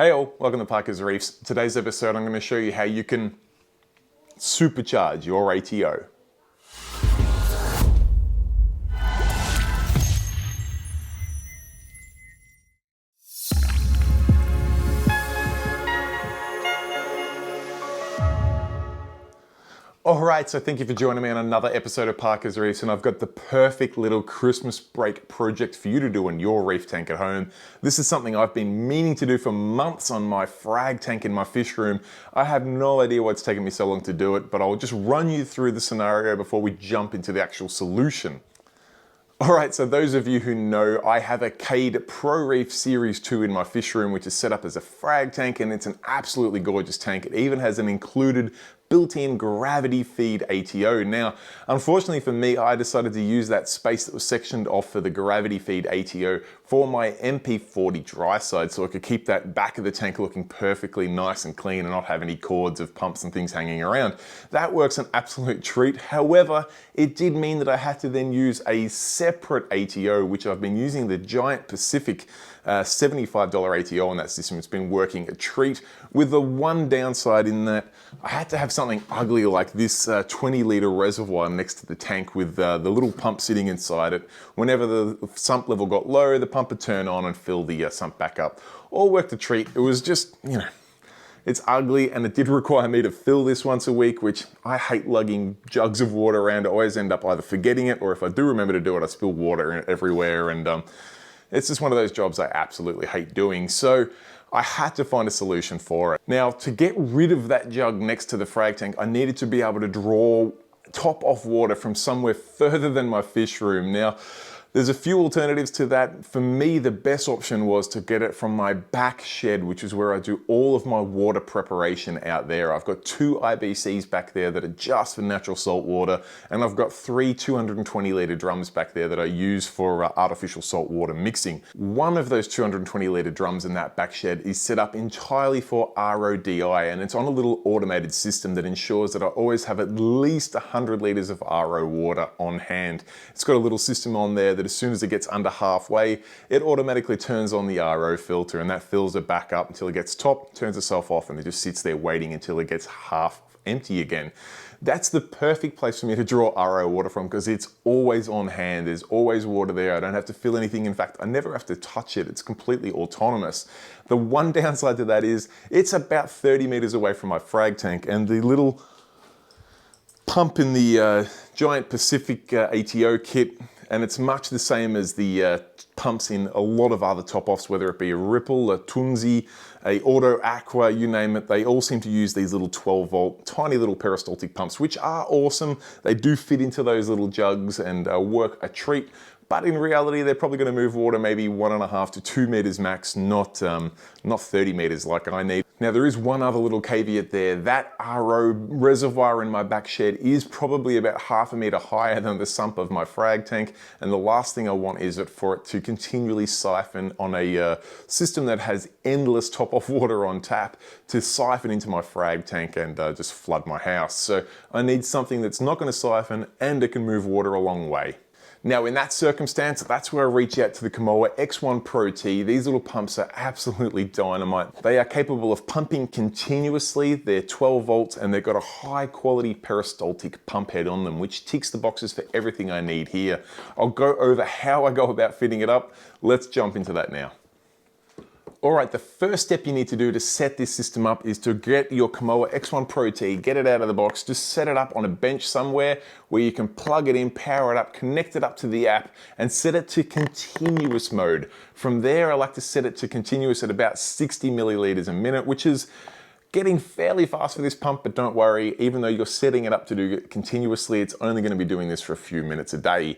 Hey all, welcome to Parker's Reefs. Today's episode I'm going to show you how you can supercharge your ATO. Alright, so thank you for joining me on another episode of Parker's Reefs, and I've got the perfect little Christmas break project for you to do in your reef tank at home. This is something I've been meaning to do for months on my frag tank in my fish room. I have no idea what's taken me so long to do it, but I'll just run you through the scenario before we jump into the actual solution. Alright, so those of you who know, I have a Cade Pro Reef Series 2 in my fish room, which is set up as a frag tank, and it's an absolutely gorgeous tank. It even has an included built-in gravity feed ATO. Now, unfortunately for me, I decided to use that space that was sectioned off for the gravity feed ATO for my MP40 dry side, so I could keep that back of the tank looking perfectly nice and clean and not have any cords of pumps and things hanging around. That works an absolute treat. However, it did mean that I had to then use a separate ATO, which I've been using the Giant Pacific $75 ATO on that system. It's been working a treat, with the one downside in that I had to have something ugly like this 20-litre reservoir next to the tank with the little pump sitting inside it. Whenever the sump level got low, the pump would turn on and fill the sump back up. All worked a treat. It was just, it's ugly, and it did require me to fill this once a week, which I hate lugging jugs of water around. I always end up either forgetting it, or if I do remember to do it, I spill water everywhere, and it's just one of those jobs I absolutely hate doing. So I had to find a solution for it. Now, to get rid of that jug next to the frag tank, I needed to be able to draw top off water from somewhere further than my fish room. Now, there's a few alternatives to that. For me, the best option was to get it from my back shed, which is where I do all of my water preparation out there. I've got 2 IBCs back there that are just for natural salt water, and I've got 3 220-litre drums back there that I use for artificial salt water mixing. One of those 220-litre drums in that back shed is set up entirely for RODI, and it's on a little automated system that ensures that I always have at least 100 litres of RO water on hand. It's got a little system on there that as soon as it gets under halfway, it automatically turns on the RO filter, and that fills it back up until it gets top, turns itself off, and it just sits there waiting until it gets half empty again. That's the perfect place for me to draw RO water from, because it's always on hand. There's always water there. I don't have to fill anything. In fact, I never have to touch it. It's completely autonomous. The one downside to that is it's about 30 meters away from my frag tank, and the little pump in the Giant Pacific ATO kit, and it's much the same as the pumps in a lot of other top-offs, whether it be a Ripple, a Tunzi, a Auto Aqua, you name it. They all seem to use these little 12-volt, tiny little peristaltic pumps, which are awesome. They do fit into those little jugs and work a treat. But in reality, they're probably going to move water maybe 1.5 to 2 meters max, not 30 meters like I need. Now, there is one other little caveat there. That RO reservoir in my back shed is probably about 1/2 meter higher than the sump of my frag tank, and the last thing I want is for it to continually siphon on a system that has endless top-off water on tap to siphon into my frag tank and just flood my house. So I need something that's not going to siphon and it can move water a long way. Now, in that circumstance, that's where I reach out to the Kamoa X1 Pro T. These little pumps are absolutely dynamite. They are capable of pumping continuously. They're 12 volts, and they've got a high quality peristaltic pump head on them, which ticks the boxes for everything I need here. I'll go over how I go about fitting it up. Let's jump into that now. Alright, the first step you need to do to set this system up is to get your Kamoa X1 Pro T, get it out of the box, just set it up on a bench somewhere where you can plug it in, power it up, connect it up to the app, and set it to continuous mode. From there, I like to set it to continuous at about 60 milliliters a minute, which is getting fairly fast for this pump, but don't worry, even though you're setting it up to do it continuously, it's only going to be doing this for a few minutes a day.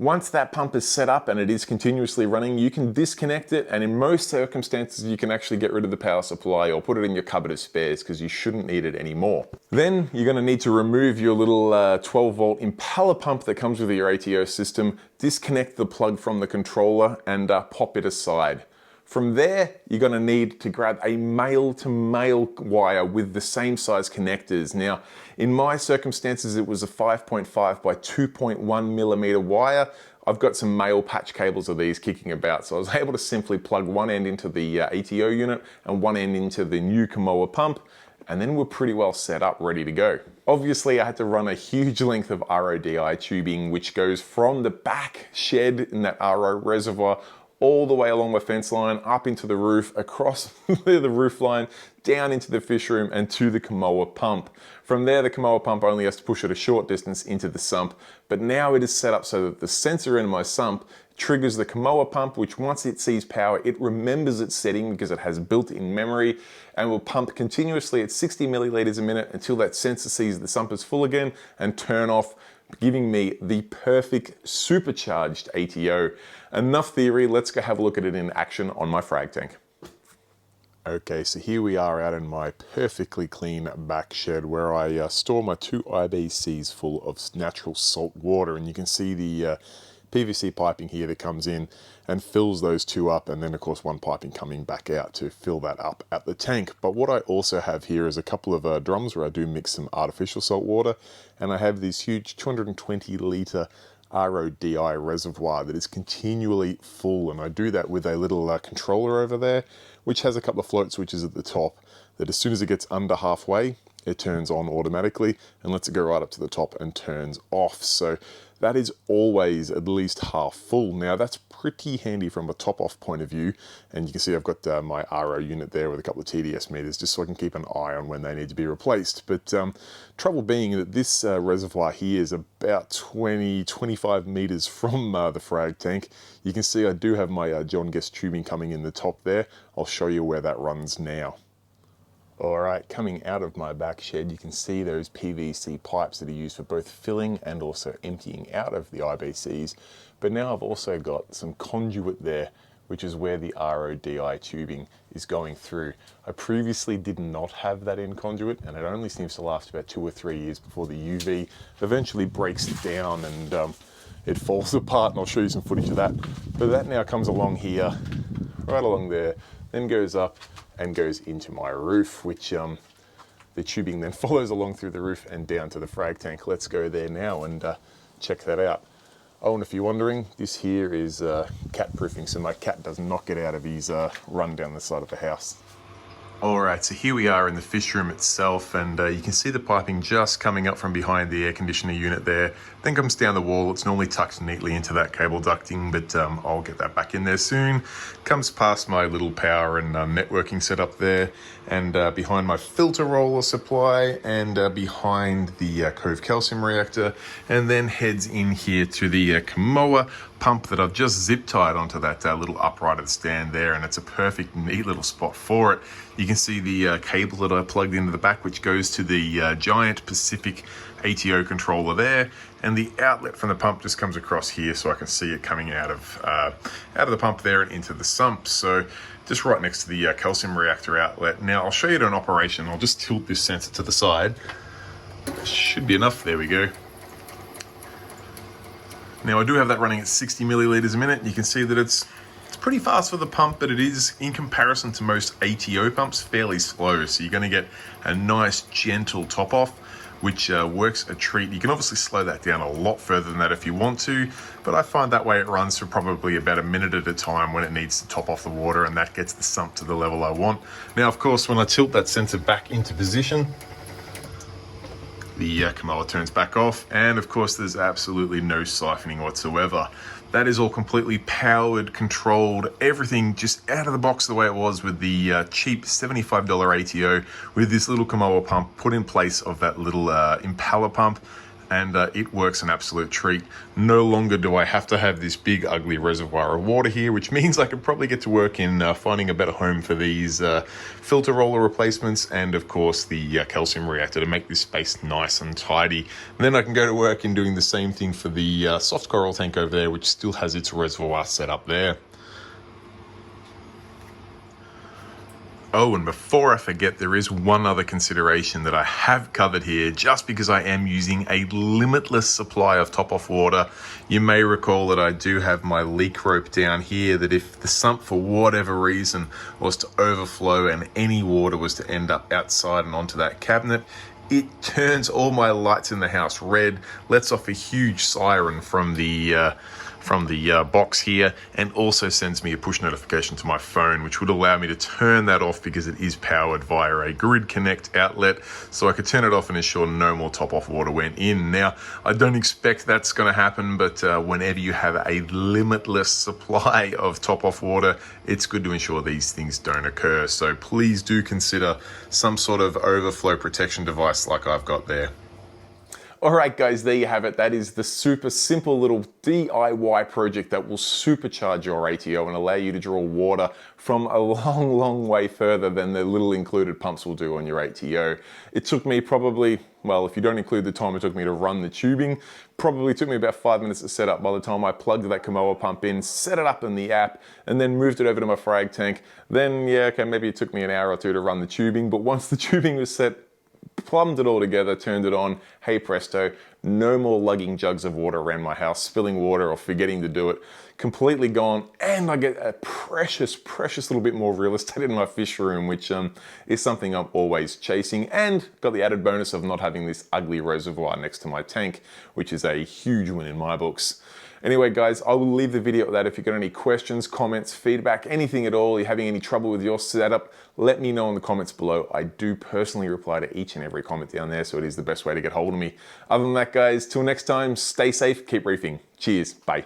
Once that pump is set up and it is continuously running, you can disconnect it, and in most circumstances you can actually get rid of the power supply or put it in your cupboard of spares, because you shouldn't need it anymore. Then you're going to need to remove your little 12-volt impeller pump that comes with your ATO system, disconnect the plug from the controller, and pop it aside. From there, you're going to need to grab a male-to-male wire with the same size connectors. Now, in my circumstances, it was a 5.5 by 2.1 millimeter wire. I've got some male patch cables of these kicking about, so I was able to simply plug one end into the ATO unit and one end into the new Kamoa pump, and then we're pretty well set up, ready to go. Obviously, I had to run a huge length of RODI tubing, which goes from the back shed in that RO reservoir all the way along my fence line, up into the roof, across the roof line, down into the fish room and to the Kamoa pump. From there, the Kamoa pump only has to push it a short distance into the sump, but now it is set up so that the sensor in my sump triggers the Kamoa pump, which once it sees power, it remembers its setting because it has built-in memory and will pump continuously at 60 milliliters a minute until that sensor sees the sump is full again and turn off, giving me the perfect supercharged ATO. Enough theory, let's go have a look at it in action on my frag tank. Okay, so here we are out in my perfectly clean back shed where I store my 2 IBCs full of natural salt water, and you can see the PVC piping here that comes in and fills those 2 up, and then of course one piping coming back out to fill that up at the tank. But what I also have here is a couple of drums where I do mix some artificial salt water, and I have this huge 220 litre RODI reservoir that is continually full, and I do that with a little controller over there which has a couple of float switches at the top that as soon as it gets under halfway it turns on automatically and lets it go right up to the top and turns off. So that is always at least half full. Now that's pretty handy from a top off point of view, and you can see I've got my RO unit there with a couple of TDS meters just so I can keep an eye on when they need to be replaced. But trouble being that this reservoir here is about 20-25 meters from the frag tank. You can see I do have my John Guest tubing coming in the top there. I'll show you where that runs now. Alright, coming out of my back shed, you can see those PVC pipes that are used for both filling and also emptying out of the IBCs. But now I've also got some conduit there, which is where the RODI tubing is going through. I previously did not have that in conduit, and it only seems to last about 2 or 3 years before the UV eventually breaks down and it falls apart, and I'll show you some footage of that. But that now comes along here, right along there, then goes up and goes into my roof, which the tubing then follows along through the roof and down to the frag tank. Let's go there now and check that out. Oh, and if you're wondering, this here is cat proofing, so my cat does not get out of his run down the side of the house. Alright, so here we are in the fish room itself, and you can see the piping just coming up from behind the air conditioner unit there, then comes down the wall. It's normally tucked neatly into that cable ducting, but I'll get that back in there soon. Comes past my little power and networking setup there, and behind my filter roller supply, and behind the Cove calcium reactor, and then heads in here to the Kamoa pump that I've just zip tied onto that little uprighted stand there, and it's a perfect neat little spot for it. You can see the cable that I plugged into the back, which goes to the giant Pacific ATO controller there, and the outlet from the pump just comes across here, so I can see it coming out of the pump there and into the sump. So just right next to the calcium reactor outlet. Now I'll show you it in operation. I'll just tilt this sensor to the side. Should be enough. There we go. Now I do have that running at 60 milliliters a minute. You can see that it's pretty fast for the pump, but it is, in comparison to most ATO pumps, fairly slow. So you're going to get a nice gentle top off, which works a treat. You can obviously slow that down a lot further than that if you want to, but I find that way it runs for probably about a minute at a time when it needs to top off the water, and that gets the sump to the level I want. Now, of course, when I tilt that sensor back into position, the Kamoa turns back off, and of course there's absolutely no siphoning whatsoever. That is all completely powered, controlled, everything just out of the box the way it was with the cheap $75 ATO with this little Kamoa pump put in place of that little Impala pump, and it works an absolute treat. No longer do I have to have this big ugly reservoir of water here, which means I could probably get to work in finding a better home for these filter roller replacements, and of course the calcium reactor to make this space nice and tidy. And then I can go to work in doing the same thing for the soft coral tank over there, which still has its reservoir set up there. Oh, and before I forget, there is one other consideration that I have covered here, just because I am using a limitless supply of top-off water. You may recall that I do have my leak rope down here, that if the sump, for whatever reason, was to overflow and any water was to end up outside and onto that cabinet, it turns all my lights in the house red, lets off a huge siren from the from the box here, and also sends me a push notification to my phone, which would allow me to turn that off because it is powered via a grid connect outlet. So I could turn it off and ensure no more top off water went in. Now, I don't expect that's going to happen, but whenever you have a limitless supply of top off water, it's good to ensure these things don't occur. So please do consider some sort of overflow protection device like I've got there. All right, guys, there you have it. That is the super simple little DIY project that will supercharge your ATO and allow you to draw water from a long, long way further than the little included pumps will do on your ATO. It took me probably, well, if you don't include the time it took me to run the tubing, probably took me about 5 minutes to set up. By the time I plugged that Kamoa pump in, set it up in the app, and then moved it over to my frag tank, then yeah, okay, maybe it took me an hour or two to run the tubing, but once the tubing was set, plumbed it all together, turned it on, hey presto, no more lugging jugs of water around my house, spilling water or forgetting to do it, completely gone, and I get a precious, precious little bit more real estate in my fish room, which is something I'm always chasing, and got the added bonus of not having this ugly reservoir next to my tank, which is a huge win in my books. Anyway, guys, I will leave the video at that. If you've got any questions, comments, feedback, anything at all, you're having any trouble with your setup, let me know in the comments below. I do personally reply to each and every comment down there, so it is the best way to get hold of me. Other than that, guys, till next time, stay safe, keep reefing. Cheers, bye.